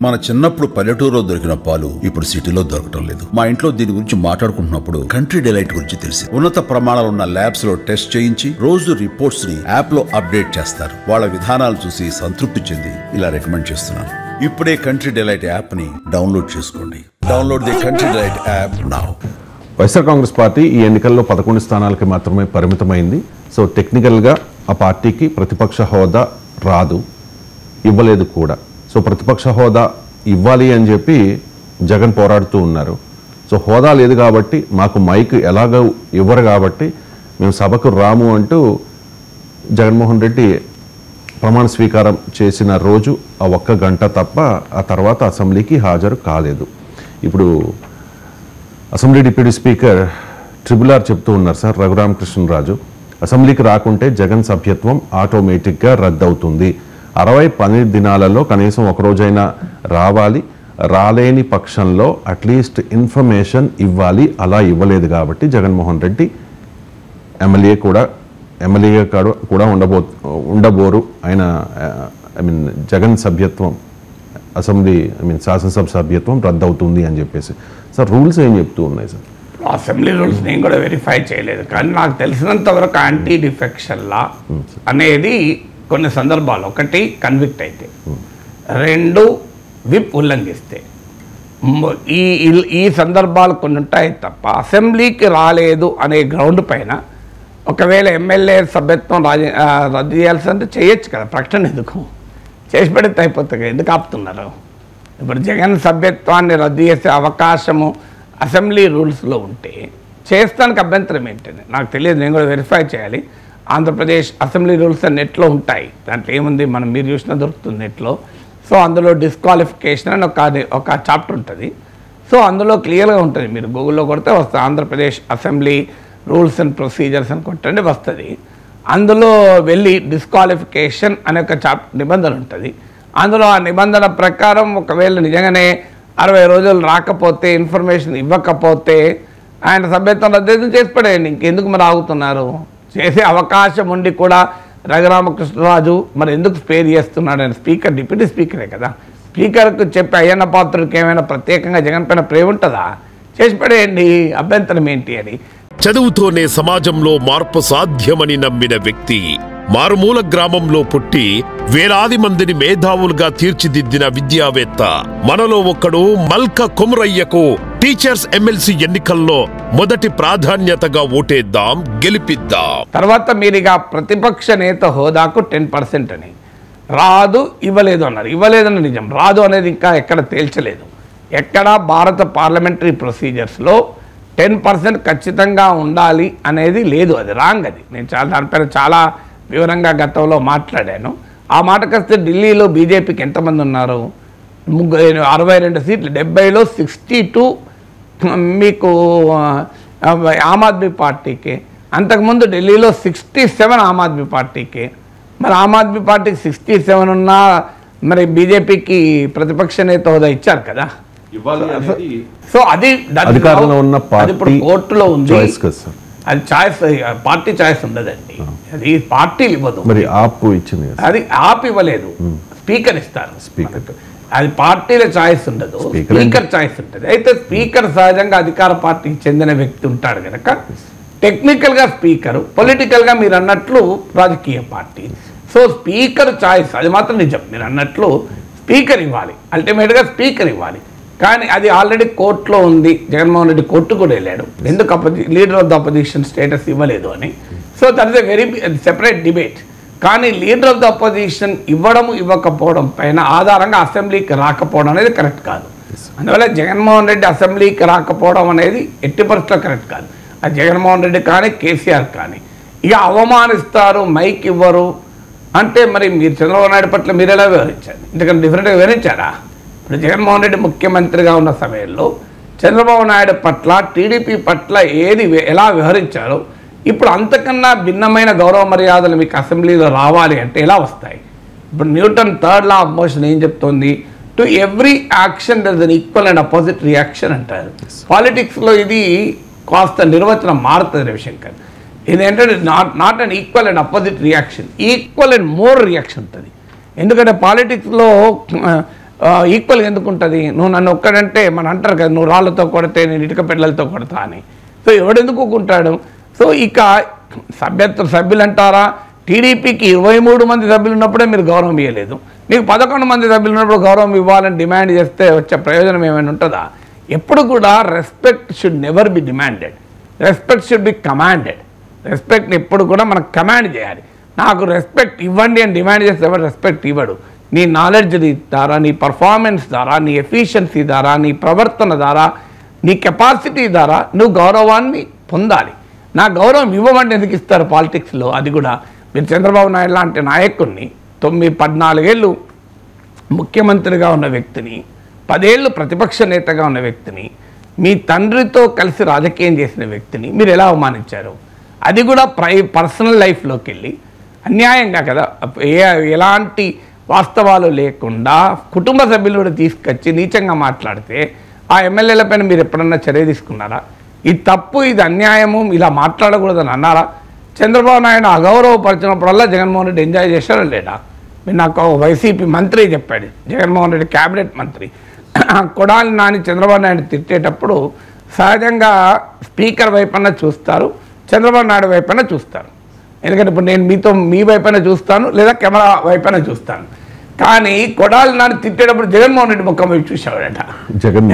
మన చిన్నప్పుడు పల్లెటూరులో దొరికిన పాలు ఇప్పుడు సిటీలో దొరకటం లేదు. మా ఇంట్లో దీని గురించి మాట్లాడుకుంటున్నప్పుడు కంట్రీ డిలైట్ గురించి తెలిసి ఉన్నత ప్రమాణాలు ఉన్న ల్యాబ్స్ లో టెస్ట్ చేయించి రోజు రిపోర్ట్స్ ని యాప్ లో అప్డేట్ చేస్తారు. వాళ్ళ విధానాలు చూసి సంతృప్తి చెంది ఇలా రికమెండ్ చేస్తున్నాను. ఇప్పుడే కంట్రీ డిలైట్ యాప్ ని డౌన్లోడ్ చేసుకోండి. Download the country delight app now. YSR Congress party ఈ ఎన్నికల్లో 11 స్థానాలకి మాత్రమే పరిమితమైంది. సో టెక్నికల్గా ఆ పార్టీకి ప్రతిపక్ష హోదా రాదు, ఇవ్వలేదు కూడా. సో ప్రతిపక్ష హోదా ఇవ్వాలి అని చెప్పి జగన్ పోరాడుతూ ఉన్నారు. సో హోదా లేదు కాబట్టి మాకు మైక్ ఎలాగో ఇవ్వరు కాబట్టి మేము సభకు రాము అంటూ జగన్మోహన్ రెడ్డి ప్రమాణ స్వీకారం చేసిన రోజు ఆ 1 గంట తప్ప ఆ తర్వాత అసెంబ్లీకి హాజరు కాలేదు. ఇప్పుడు అసెంబ్లీ డిప్యూటీ స్పీకర్ ట్రిబుల్ చెప్తూ ఉన్నారు సార్ రఘురామకృష్ణరాజు, అసెంబ్లీకి రాకుంటే జగన్ సభ్యత్వం ఆటోమేటిక్గా రద్దవుతుంది. 60 పని దినాలలో కనీసం ఒక రోజైనా రావాలి, రాలేని పక్షంలో అట్లీస్ట్ ఇన్ఫర్మేషన్ ఇవ్వాలి. అలా ఇవ్వలేదు కాబట్టి జగన్మోహన్ రెడ్డి ఎమ్మెల్యే కూడా ఉండబోరు. ఆయన జగన్ సభ్యత్వం అసెంబ్లీ శాసనసభ సభ్యత్వం రద్దవుతుంది అని చెప్పేసి సార్ రూల్స్ ఏం చెప్తూ ఉన్నాయి సార్? అసెంబ్లీ రూల్స్ నేను కూడా వెరిఫై చేయలేదు, కానీ నాకు తెలిసినంత వరకు యాంటీ డిఫెక్షన్ లా అనేది కొన్ని సందర్భాలు, 1 కన్విక్ట్ అయితే, 2 విప్ ఉల్లంఘిస్తే, ఈ సందర్భాలు కొన్ని ఉంటాయి తప్ప అసెంబ్లీకి రాలేదు అనే గ్రౌండ్ పైన ఒకవేళ ఎమ్మెల్యే సభ్యత్వం రద్దు చేయాల్సి అంటే చేయొచ్చు కదా. ప్రకటన ఎందుకు చేసి పెడితే అయిపోతుంది, ఎందుకు ఆపుతున్నారు? ఇప్పుడు జగన్ సభ్యత్వాన్ని రద్దు చేసే అవకాశము అసెంబ్లీ రూల్స్లో ఉంటే చేస్తానికి అభ్యంతరం ఏంటని నాకు తెలియదు, నేను కూడా వెరిఫై చేయాలి. ఆంధ్రప్రదేశ్ అసెంబ్లీ రూల్స్ నెట్లో ఉంటాయి, దాంట్లో ఏముంది మీరు చూసినా దొరుకుతుంది నెట్లో. సో అందులో డిస్క్వాలిఫికేషన్ అని ఒక చాప్టర్ ఉంటుంది. సో అందులో క్లియర్గా ఉంటుంది, మీరు గూగుల్లో కొడితే వస్తుంది. Andhra Pradesh assembly rules and procedures అని కొట్టండి వస్తుంది. అందులో వెళ్ళి డిస్క్వాలిఫికేషన్ అనే ఒక నిబంధన ఉంటుంది. అందులో ఆ నిబంధన ప్రకారం ఒకవేళ నిజంగానే 60 రోజులు రాకపోతే, ఇన్ఫర్మేషన్ ఇవ్వకపోతే ఆయన సభ్యత్వం రద్దు చేసి పడేయండి. ఇంకెందుకు మరి ఆగుతున్నారు? చేసే అవకాశం ఉండి కూడా రఘురామకృష్ణరాజు మరి ఎందుకు స్పేర్ చేస్తున్నాడు? ఆయన స్పీకర్, డిప్యూటీ స్పీకరే కదా. స్పీకర్కు చెప్పి అయ్యన్న పాత్రుడికి ఏమైనా ప్రత్యేకంగా జగన్ పైన ప్రేమ ఉంటుందా? చేసి పడేయండి, అభ్యంతరం ఏంటి అని. చదువుతోనే సమాజంలో మార్పు సాధ్యమని నమ్మిన వ్యక్తి, మారుమూల గ్రామంలో పుట్టి వేలాది మందిని మేధావులుగా తీర్చిదిద్దిన విద్యావేత్త, మనలో ఒక్కడు మల్క కొమురయ్యకు టీచర్స్ ఎమ్మెల్సీ ఎన్నికల్లో మొదటి ప్రాధాన్యతగా ఓటేద్దాం, గెలిపిద్దాం. తర్వాత మీరుగా ప్రతిపక్ష నేత హోదాకు 10% అని రాదు, ఇవ్వలేదు అన్నారు. ఇవ్వలేదని నిజం, రాదు అనేది ఇంకా ఎక్కడ తేల్చలేదు. ఎక్కడ భారత పార్లమెంటరీ ప్రొసీజర్స్లో 10% ఖచ్చితంగా ఉండాలి అనేది లేదు, అది రాంగ్. అది నేను దానిపైన చాలా వివరంగా గతంలో మాట్లాడాను. ఆ మాటకొస్తే ఢిల్లీలో బీజేపీకి ఎంతమంది ఉన్నారు? 62 సీట్లు, 70లో 62 మీకు ఆమ్ ఆద్మీ పార్టీకి. అంతకుముందు ఢిల్లీలో 67 ఆమ్ ఆద్మీ పార్టీకి. మరి ఆమ్ ఆద్మీ పార్టీకి 67 ఉన్నా మరి బీజేపీకి ప్రతిపక్ష నేత హోదా ఇచ్చారు కదా. సో అది ఇప్పుడు కోర్టులో ఉంది, అది చాయిస్, పార్టీ చాయిస్ ఉండదండి, అది పార్టీలు ఇవ్వదు. మరి ఆప్ ఇచ్చింది, అది ఆప్ ఇవ్వలేదు, స్పీకర్ ఇస్తారు. అది పార్టీల చాయిస్ ఉండదు, స్పీకర్ చాయిస్ ఉంటుంది. అయితే స్పీకర్ సహజంగా అధికార పార్టీకి చెందిన వ్యక్తి ఉంటాడు కనుక టెక్నికల్గా స్పీకరు, పొలిటికల్గా మీరు అన్నట్లు రాజకీయ పార్టీ. సో స్పీకర్ చాయిస్ అది మాత్రం నిజం, మీరు అన్నట్లు స్పీకర్ ఇవ్వాలి, అల్టిమేట్గా స్పీకర్ ఇవ్వాలి. కానీ అది ఆల్రెడీ కోర్టులో ఉంది. జగన్మోహన్ రెడ్డి కోర్టు కూడా వెళ్ళాడు, ఎందుకు leader of the opposition status ఇవ్వలేదు అని. So that is a very separate debate. కానీ లీడర్ ఆఫ్ ద అపోజిషన్ ఇవ్వడం ఇవ్వకపోవడం పైన ఆధారంగా అసెంబ్లీకి రాకపోవడం అనేది కరెక్ట్ కాదు. అందువల్ల జగన్మోహన్ రెడ్డి అసెంబ్లీకి రాకపోవడం అనేది ఎట్టి పరిస్థితుల్లో కరెక్ట్ కాదు. అది జగన్మోహన్ రెడ్డి కానీ కేసీఆర్ కానీ ఇక అవమానిస్తారు, మైక్ ఇవ్వరు అంటే మరి మీరు చంద్రబాబు నాయుడు పట్ల మీరు ఎలా వివరించారు? ఎందుకంటే డిఫరెంట్గా వివరించారా? ఇప్పుడు జగన్మోహన్ రెడ్డి ముఖ్యమంత్రిగా ఉన్న సమయంలో చంద్రబాబు నాయుడు పట్ల, టీడీపీ పట్ల ఎలా వ్యవహరించారో ఇప్పుడు అంతకన్నా భిన్నమైన గౌరవ మర్యాదలు మీకు అసెంబ్లీలో రావాలి అంటే ఎలా వస్తాయి? ఇప్పుడు Newton 3rd law of motion ఏం చెప్తోంది? To every action there is an equal and opposite reaction అంటారు. పాలిటిక్స్లో ఇది కాస్త నిర్వచనం మారుతుంది రవిశంకర్. ఇదేంటంటే not an equal and opposite reaction, equal and more reaction ఉంటుంది. ఎందుకంటే పాలిటిక్స్లో ఈక్వల్గా ఎందుకు ఉంటుంది? నువ్వు నన్ను ఒక్కడంటే మన అంటారు కదా, నువ్వు రాళ్ళతో కొడితే నేను ఇటుక పిల్లలతో కొడతా అని. సో ఎవడెందుకు ఒప్పుకుంటాడు? సో ఇక సభ్యులు అంటారా, టీడీపీకి 23 మంది సభ్యులు ఉన్నప్పుడే మీరు గౌరవం ఇవ్వలేదు, మీకు 11 మంది సభ్యులు ఉన్నప్పుడు గౌరవం ఇవ్వాలని డిమాండ్ చేస్తే వచ్చే ప్రయోజనం ఏమైనా ఉంటుందా? ఎప్పుడు కూడా respect should never be demanded, respect should be commanded. రెస్పెక్ట్ని ఎప్పుడు కూడా మనం కమాండ్ చేయాలి. నాకు రెస్పెక్ట్ ఇవ్వండి అని డిమాండ్ చేస్తే ఎవరు రెస్పెక్ట్ ఇవ్వడు. నీ నాలెడ్జ్ ద్వారా, నీ పర్ఫార్మెన్స్ ద్వారా, నీ ఎఫిషియన్సీ ద్వారా, నీ ప్రవర్తన ద్వారా, నీ కెపాసిటీ ద్వారా నువ్వు గౌరవాన్ని పొందాలి. నా గౌరవం ఇవ్వమంటే ఎందుకు ఇస్తారు పాలిటిక్స్లో? అది కూడా మీరు చంద్రబాబు నాయుడు లాంటి నాయకుడిని 14 ఏళ్ళు ముఖ్యమంత్రిగా ఉన్న వ్యక్తిని, 10 ఏళ్ళు ప్రతిపక్ష నేతగా ఉన్న వ్యక్తిని, మీ తండ్రితో కలిసి రాజకీయం చేసిన వ్యక్తిని మీరు ఎలా అవమానించారు? అది కూడా పర్సనల్ లైఫ్లోకి వెళ్ళి అన్యాయంగా కదా, ఎలాంటి వాస్తవాలు లేకుండా కుటుంబ సభ్యులు కూడా తీసుకొచ్చి నీచంగా మాట్లాడితే ఆ ఎమ్మెల్యేల పైన మీరు ఎప్పుడన్నా చర్య తీసుకున్నారా? ఇది తప్పు, ఇది అన్యాయము, ఇలా మాట్లాడకూడదని అన్నారా? చంద్రబాబు నాయుడు అగౌరవపరిచినప్పుడల్లా జగన్మోహన్ రెడ్డి ఎంజాయ్ చేశారా లేదా? మీరు నాకు వైసీపీ మంత్రి చెప్పాడు, జగన్మోహన్ రెడ్డి క్యాబినెట్ మంత్రి, కొడాలి నాని చంద్రబాబు నాయుడు తిట్టేటప్పుడు సహజంగా స్పీకర్ వైపున చూస్తారు, చంద్రబాబు నాయుడు వైపున చూస్తారు. ఎందుకంటే ఇప్పుడు నేను మీ వైపున చూస్తాను, లేదా కెమెరా వైపున చూస్తాను. కానీ కొడాలి నాని తిట్టేటప్పుడు జగన్మోహన్ రెడ్డి ముఖం వైపు చూసేవాడట.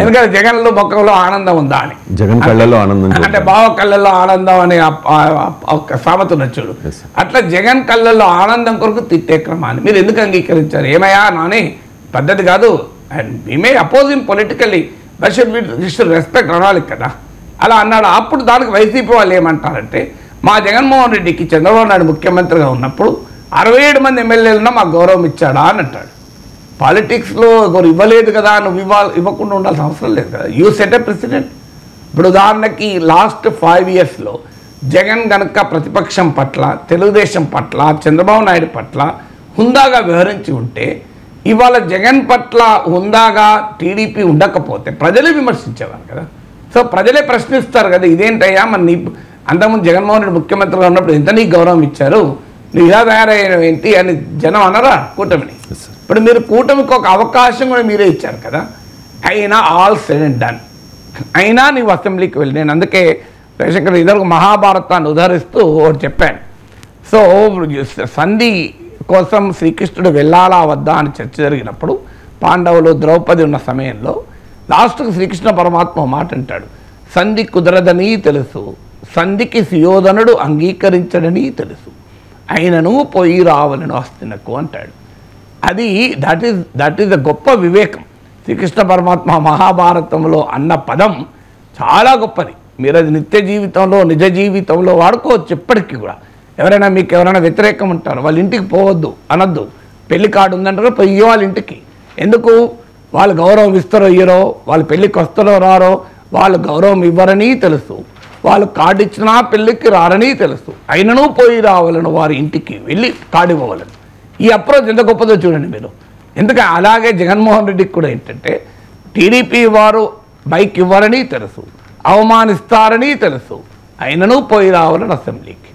ఎందుకంటే జగన్లో ముఖంలో ఆనందం ఉందా అని, జగన్ కళ్ళలో ఆనందం, అంటే బావ కళ్ళల్లో ఆనందం అనే ఒక సామెత నచ్చుడు. అట్లా జగన్ కళ్ళల్లో ఆనందం కొరకు తిట్టే క్రమాన్ని మీరు ఎందుకు అంగీకరించారు? ఏమయ్యా నాని, పద్ధతి కాదు. And we may oppose him politically, but should respect అనాలి కదా. అలా అన్నాడు. అప్పుడు దానికి వైసీపీ వాళ్ళు ఏమంటారంటే, మా జగన్మోహన్ రెడ్డికి చంద్రబాబు నాయుడు ముఖ్యమంత్రిగా ఉన్నప్పుడు 67 మంది ఎమ్మెల్యేలున్నా మాకు గౌరవం ఇచ్చాడా అని అంటాడు. పాలిటిక్స్లో ఎవరు ఇవ్వలేదు కదా, నువ్వు ఇవ్వకుండా ఉండాల్సిన అవసరం లేదు కదా. You set a president. ఇప్పుడు ఉదాహరణకి లాస్ట్ 5 ఇయర్స్లో జగన్ కనుక ప్రతిపక్షం పట్ల, తెలుగుదేశం పట్ల, చంద్రబాబు నాయుడు పట్ల హుందాగా వ్యవహరించి ఉంటే, ఇవాళ జగన్ పట్ల హుందాగా టీడీపీ ఉండకపోతే ప్రజలే విమర్శించేవారు కదా. సో ప్రజలే ప్రశ్నిస్తారు కదా, ఇదేంటయ్యా మరి నీ అంతకుముందు జగన్మోహన్ రెడ్డి ముఖ్యమంత్రిగా ఉన్నప్పుడు ఎంత నీకు గౌరవం ఇచ్చారు, నువ్వు ఇలా తయారయ్యడం ఏంటి అని జనం అనరా కూటమిని? ఇప్పుడు మీరు కూటమికి ఒక అవకాశం కూడా మీరే ఇచ్చారు కదా. అయినా ఆల్ సెడ్ అండ్ డన్ అయినా నీవు అసెంబ్లీకి వెళ్ళి, నేను అందుకే జయశంకర్ ఇద్దరు మహాభారతాన్ని ఉదహరిస్తూ ఒకటి చెప్పాను. సో సంధి కోసం శ్రీకృష్ణుడు వెళ్ళాలా వద్దా అని చర్చ జరిగినప్పుడు పాండవులు ద్రౌపది ఉన్న సమయంలో లాస్ట్కు శ్రీకృష్ణ పరమాత్మ మాట అంటాడు, సంధి కుదరదని తెలుసు, సంధికి సుయోధనుడు అంగీకరించడని తెలుసు, అయినను పోయి రావలను హస్తినకు అంటాడు. అది దట్ ఈస్ ద గొప్ప వివేకం. శ్రీకృష్ణ పరమాత్మ మహాభారతంలో అన్న పదం చాలా గొప్పది. మీరు అది నిత్య జీవితంలో, నిజ జీవితంలో వాడుకోవచ్చు. ఎప్పటికీ కూడా మీకు ఎవరైనా వ్యతిరేకం ఉంటారు, వాళ్ళ ఇంటికి పోవద్దు అనొద్దు. పెళ్లి కార్డు ఉందంటారో పోయి వాళ్ళ ఇంటికి. ఎందుకు? వాళ్ళు గౌరవం ఇస్తారో ఇయ్యరో, వాళ్ళు పెళ్ళికి వస్తారో రారో, వాళ్ళు గౌరవం ఇవ్వరని తెలుసు, వాళ్ళు కార్డు ఇచ్చినా పెళ్ళికి రారని తెలుసు, అయినను పోయి రావాలను వారి ఇంటికి వెళ్ళి కార్డు ఇవ్వవాలను. ఈ అప్రోచ్ ఎంత గొప్పదో చూడండి మీరు. ఎందుకంటే అలాగే జగన్మోహన్ రెడ్డికి కూడా ఏంటంటే, టీడీపీ వారు బైక్ ఇవ్వరని తెలుసు, అవమానిస్తారని తెలుసు, అయినను పోయి రావాలని అసెంబ్లీకి.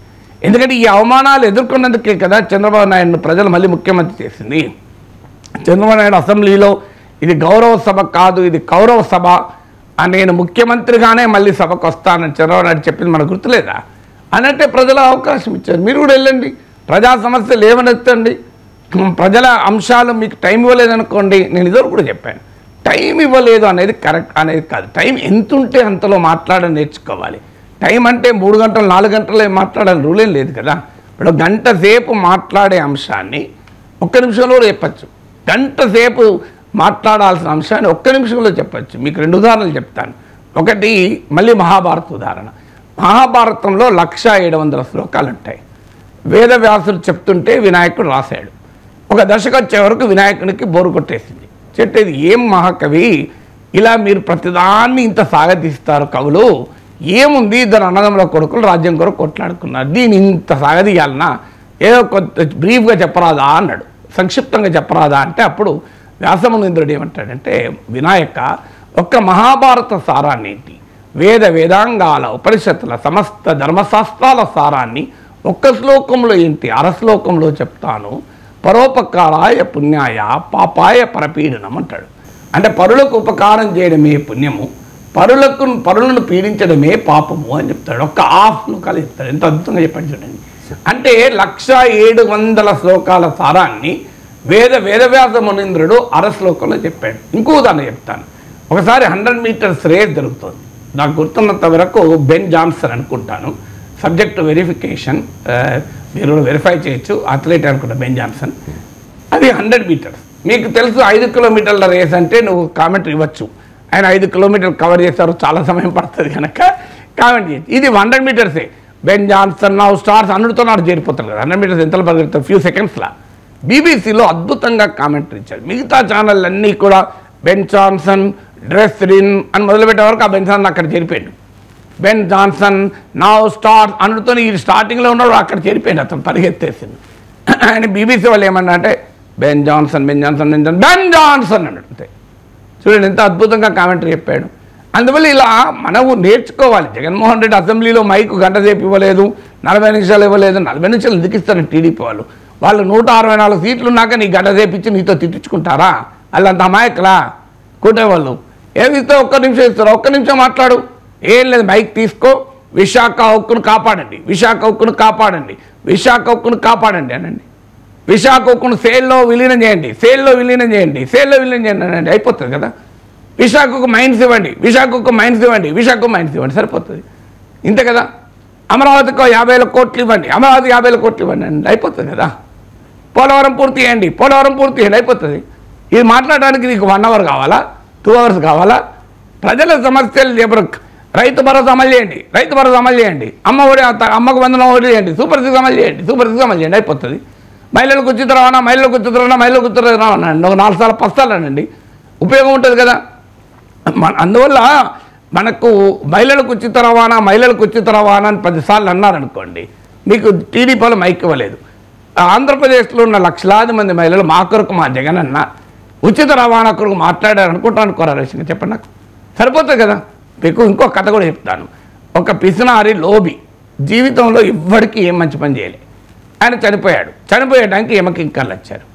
ఎందుకంటే ఈ అవమానాలు ఎదుర్కొన్నందుకే కదా చంద్రబాబు నాయుడును ప్రజలు మళ్ళీ ముఖ్యమంత్రి చేసింది. చంద్రబాబు నాయుడు అసెంబ్లీలో ఇది గౌరవ సభ కాదు, ఇది కౌరవ సభ, నేను ముఖ్యమంత్రిగానే మళ్ళీ సభకు వస్తానని చంద్రబాబు నాయుడు చెప్పింది మనకు గుర్తులేదా? అన్నట్టే ప్రజల అవకాశం ఇచ్చారు. మీరు కూడా వెళ్ళండి, ప్రజా సమస్యలు ఏమనెత్తండి, ప్రజల అంశాలు మీకు టైం ఇవ్వలేదనుకోండి. నేను ఇదివరకు కూడా చెప్పాను, టైం ఇవ్వలేదు అనేది కరెక్ట్ అనేది కాదు. టైం ఎంత ఉంటే అంతలో మాట్లాడని నేర్చుకోవాలి. టైం అంటే 3 గంటలు 4 గంటలు మాట్లాడాలని రూల్ ఏం లేదు కదా. ఇప్పుడు గంట సేపు మాట్లాడే అంశాన్ని 1 నిమిషంలో చెప్పచ్చు, గంట సేపు మాట్లాడాల్సిన అంశాన్ని 1 నిమిషంలో చెప్పచ్చు. మీకు 2 ఉదాహరణలు చెప్తాను. ఒకటి మళ్ళీ మహాభారత ఉదాహరణ. మహాభారతంలో 1700 శ్లోకాలు ఉంటాయి. వేదవ్యాసుడు చెప్తుంటే వినాయకుడు రాశాడు. ఒక దశకు వచ్చే వరకు వినాయకుడికి బోరు కొట్టేసింది. చెప్పేది ఏం మహాకవి, ఇలా మీరు ప్రతిదాన్ని ఇంత సాగతీస్తారు కవులు, ఏముంది, ఇద్దరు అన్నదమ్ముల కొడుకులు రాజ్యం కొరకు కొట్లాడుకున్నారు, దీన్ని ఇంత సాగదీయాలన్నా, ఏదో కొంత బ్రీఫ్గా చెప్పరాదా అన్నాడు, సంక్షిప్తంగా చెప్పరాదా అంటే అప్పుడు వ్యాసమునీంద్రుడు ఏమంటాడంటే, వినాయక, ఒక్క మహాభారత సారాన్ని ఏంటి, వేదాంగాల ఉపనిషత్తుల సమస్త ధర్మశాస్త్రాల సారాన్ని 1 శ్లోకంలో ఏంటి, 1/2 శ్లోకంలో చెప్తాను, పరోపకారాయ పుణ్యాయ పాపాయ పరపీడనం అంటాడు. అంటే పరులకు ఉపకారం చేయడమే పుణ్యము, పరులను పీడించడమే పాపము అని చెప్తాడు. ఒక్క హాఫ్ను కలిసి చెప్తాడు. ఎంత అద్భుతంగా చెప్పాడు చూడండి. అంటే 1700 శ్లోకాల సారాన్ని వేదవ్యాస మునీంద్రుడు 1/2 శ్లోకంలో చెప్పాడు. ఇంకో ఉదాహరణ చెప్తాను. ఒకసారి 100 మీటర్స్ రేస్ జరుగుతుంది. నాకు గుర్తున్నంత వరకు బెన్ జాన్సన్ అనుకుంటాను, సబ్జెక్ట్ వెరిఫికేషన్, మీరు వెరిఫై చేయొచ్చు, అథ్లెట్ అనుకుంటా బెన్ జాన్సన్. అది 100 మీటర్స్. మీకు తెలుసు 5 కిలోమీటర్ల రేస్ అంటే నువ్వు కామెంట్ ఇవ్వచ్చు, ఆయన 5 కిలోమీటర్లు కవర్ చేస్తారు, చాలా సమయం పడుతుంది కనుక కామెంట్ చేయొచ్చు. ఇది 100 మీటర్సే. బెన్ జాన్సన్ నా స్టార్స్ 100తో నాడు చేరిపోతారు కదా, 100 మీటర్స్ ఎంతలో పరిగెడతారు, ఫ్యూ సెకండ్స్లా. బీబీసీలో అద్భుతంగా కామెంటరీ ఇచ్చాడు. మిగతా ఛానల్ అన్నీ కూడా బెన్ జాన్సన్ డ్రెస్రిన్ అని మొదలుపెట్టే వరకు ఆ బెన్ జాన్సన్ అక్కడ చేరిపోయాడు. బెన్ జాన్సన్ నా స్టార్స్ 100తో ఈ స్టార్టింగ్లో ఉన్నాడు, అక్కడ చేరిపోయాడు, అతను పరిగెత్తేసింది. ఆయన బీబీసీ వాళ్ళు ఏమన్నా అంటే బెన్ జాన్సన్ అన్నాడు అంతే. చూడండి ఎంత అద్భుతంగా కామెంటరీ చెప్పాడు. అందువల్ల ఇలా మనము నేర్చుకోవాలి. జగన్మోహన్ రెడ్డి అసెంబ్లీలో మైకు గంట సేపు ఇవ్వలేదు, 40 నిమిషాలు ఇవ్వలేదు. 40 నిమిషాలు ఎందుకు ఇస్తారు టీడీపీ వాళ్ళు? వాళ్ళు 164 సీట్లు ఉన్నాక నీ గంట సేపు ఇచ్చి నీతో తిట్టించుకుంటారా? వాళ్ళంత అమాయకులా కూటేవాళ్ళు? ఏమి ఇస్తే ఒక్క నిమిషం ఇస్తారు, ఒక్క నిమిషం మాట్లాడు, ఏం లేదు, మైక్ తీసుకో, విశాఖ హక్కును కాపాడండి, విశాఖ హక్కును కాపాడండి, విశాఖ హక్కును కాపాడండి అనండి. విశాఖ హక్కును సేల్లో విలీనం చేయండి, సేల్లో విలీనం చేయండి, సేల్లో విలీనం చేయండి అనండి, అయిపోతుంది కదా. విశాఖకు మైన్స్ ఇవ్వండి, విశాఖకు మైన్స్ ఇవ్వండి, విశాఖకు మైన్స్ ఇవ్వండి, సరిపోతుంది. ఇంతే కదా. అమరావతికి 50,000 కోట్లు ఇవ్వండి, అమరావతి 50,000 కోట్లు ఇవ్వండి అండి, అయిపోతుంది కదా. పోలవరం పూర్తి చేయండి, పోలవరం పూర్తి చేయండి, అయిపోతుంది. ఇది మాట్లాడడానికి నీకు 1 అవర్ కావాలా, 2 అవర్స్ కావాలా? ప్రజల సమస్యలు చెప్పరు. రైతు భరోసా అమలు చేయండి, రైతు భరోసా అమలు చేయండి, అమ్మకు వందనం ఓడి చేయండి, సూపర్ సిక్స్ అమలు చేయండి, సూపర్ సిక్స్ అమలు చేయండి, అయిపోతుంది. మహిళలకు ఉచిత రవాణా, మహిళలకు ఉచిత రవాణా, మహిళలకు ఉచిత రవాణా అండి, ఒక 4 సార్లు పస్తాలనండి, ఉపయోగం ఉంటుంది కదా. అందువల్ల మనకు మహిళలకు ఉచిత రవాణా, మహిళలకు ఉచిత రవాణా అని 10 సార్లు అన్నారనుకోండి, మీకు టీడీపీలో మైక్ ఇవ్వలేదు. ఆంధ్రప్రదేశ్లో ఉన్న లక్షలాది మంది మహిళలు మా కొరకు మా జగన్ అన్న ఉచిత రవాణా కొరకు మాట్లాడారు అనుకుంటాను. కోరాల్సింది చెప్పండి నాకు, సరిపోతుంది కదా. మీకు ఇంకో కథ కూడా చెప్తాను. ఒక పిసినారి లోబి జీవితంలో ఎవ్వడికి ఏం మంచి పని చేయలే. ఆయన చనిపోయాడు. చనిపోయేటానికి యమకింకర్లు వచ్చారు.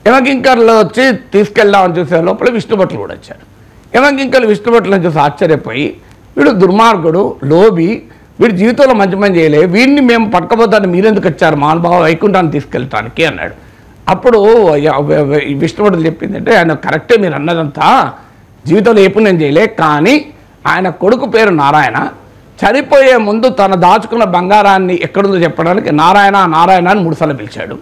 యమకింకర్లు వచ్చి తీసుకెళ్దామని చూసే లోపల విష్ణుభట్లు కూడా వచ్చారు. యమకింకర్లు విష్ణుభట్లను చూసి ఆశ్చర్యపోయి, వీడు దుర్మార్గుడు, లోబి, వీడి జీవితంలో మంచి పని చేయలే, వీడిని మేము పట్టుకపోతాను, మీరెందుకు వచ్చారు మహానుభావ వైకుంఠాన్ని తీసుకెళ్ళటానికి అన్నాడు. అప్పుడు విష్ణుభట్లు చెప్పిందంటే, ఆయన కరెక్టే మీరు అన్నదంతా, జీవితంలో ఏ పుణ్యం చేయలే, కానీ ఆయన కొడుకు పేరు నారాయణ, చనిపోయే ముందు తన దాచుకున్న బంగారాన్ని ఎక్కడుందో చెప్పడానికి నారాయణ నారాయణ అని 3 సార్లు పిలిచాడు.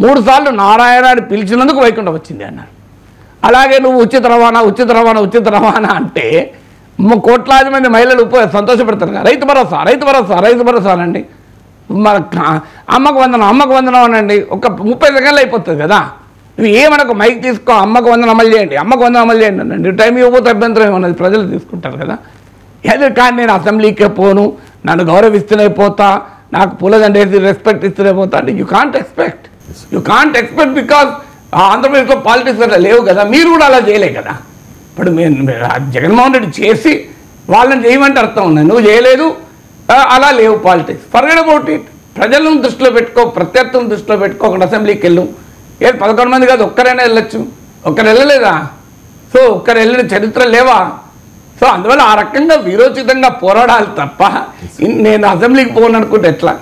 3 సార్లు నారాయణ అని పిలిచినందుకు వైకుంఠం వచ్చింది అన్నారు. అలాగే నువ్వు ఉచిత రవాణా ఉచిత రవాణా ఉచిత రవాణా అంటే కోట్లాది మంది మహిళలు సంతోషపడతారు కదా. రైతు భరోసా రైతు భరోసా రైతు భరోసా అనండి, అమ్మకు వందనం అనండి, ఒక 30 సెకండ్లు అయిపోతుంది కదా. నువ్వు ఏమనకు మైక్ తీసుకో, అమ్మకు వందనం అమలు చేయండి, అమ్మకు వందనం అమలు చేయండి అనండి, టైం ఇవ్వకపోతే అభ్యంతరం ఏమన్నది, ప్రజలు తీసుకుంటారు కదా. ఏదో కానీ నేను అసెంబ్లీకే పోను, నన్ను గౌరవిస్తూనే పోతా, నాకు పూలదండేసి రెస్పెక్ట్ ఇస్తూనే పోతా అంటే యూ కాంట్ ఎక్స్పెక్ట్ బికాజ్ ఆంధ్రప్రదేశ్లో పాలిటిక్స్ అట్లా లేవు కదా. మీరు కూడా అలా చేయలే కదా. ఇప్పుడు జగన్మోహన్ రెడ్డి చేసి వాళ్ళని చేయమంటే అర్థం ఉన్నాయి, నువ్వు చేయలేదు, అలా లేవు పాలిటిక్స్. Forget about it. ప్రజలను దృష్టిలో పెట్టుకో, ప్రత్యర్థులను దృష్టిలో పెట్టుకో. ఒకటి అసెంబ్లీకి వెళ్ళు, 11 మంది కాదు, ఒక్కరైనా వెళ్ళొచ్చు, ఒక్కరు వెళ్ళలేదా? సో ఒక్కరు వెళ్ళిన చరిత్ర లేవా? సో అందువల్ల ఆ రకంగా వీరోచితంగా పోరాడాలి తప్ప నేను అసెంబ్లీకి పోను అనుకుంటే ఎట్లా?